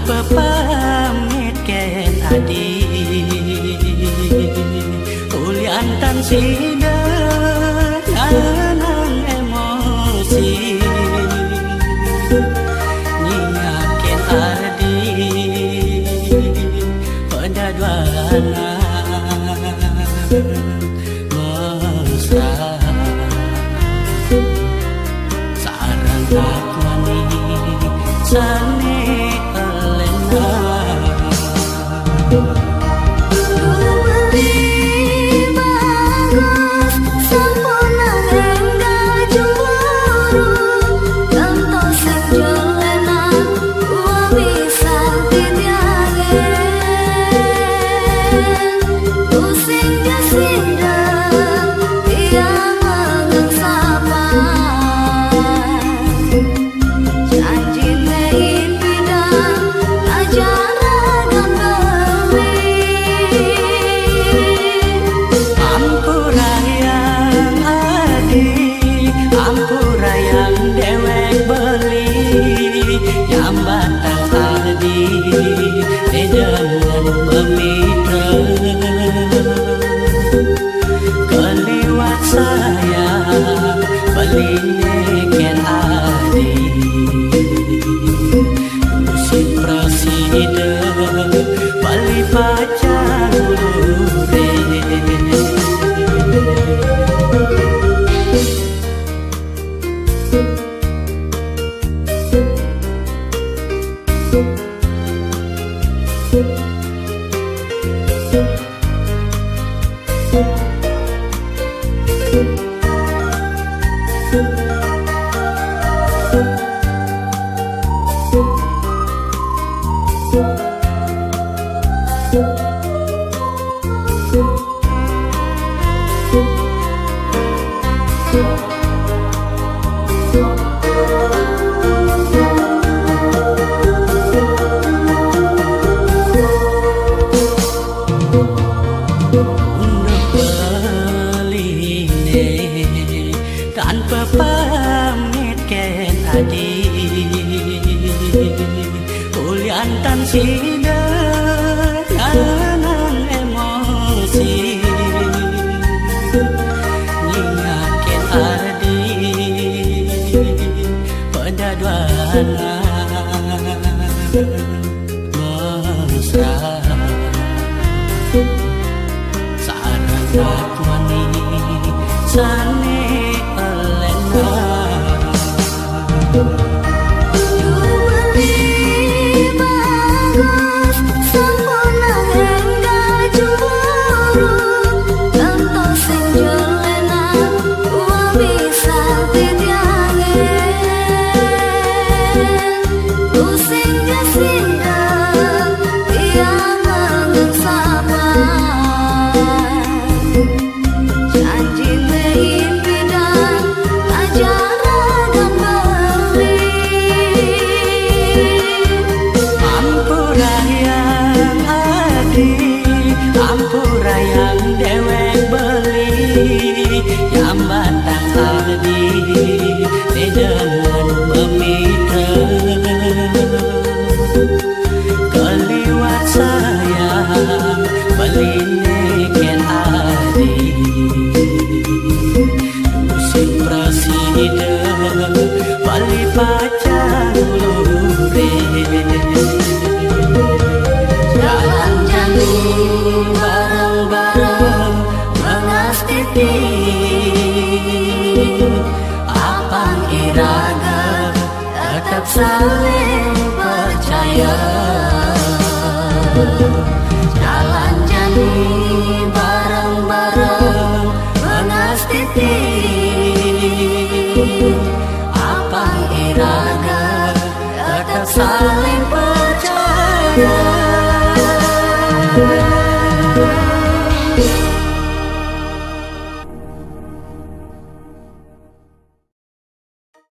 tanpa pamit ken adi ulian tan sida nanang emosi nyiaken adi pada duana mesra sarang takmani sane elena keliwat saya balineken adi musim presiden bali pacar lure tanpa pamit ken adi ulian tan sida nanang emosi nyiaken adi pada duana mesra sarang takmani sane batang adi dengan memitra keliwat saya balineken adi musim presiden bali pacar lure jalan-jalan bareng-bareng mengastiti apang iraga tetap saling percaya jalan-jalan bareng-bareng mengastiti apang iraga tetap saling percaya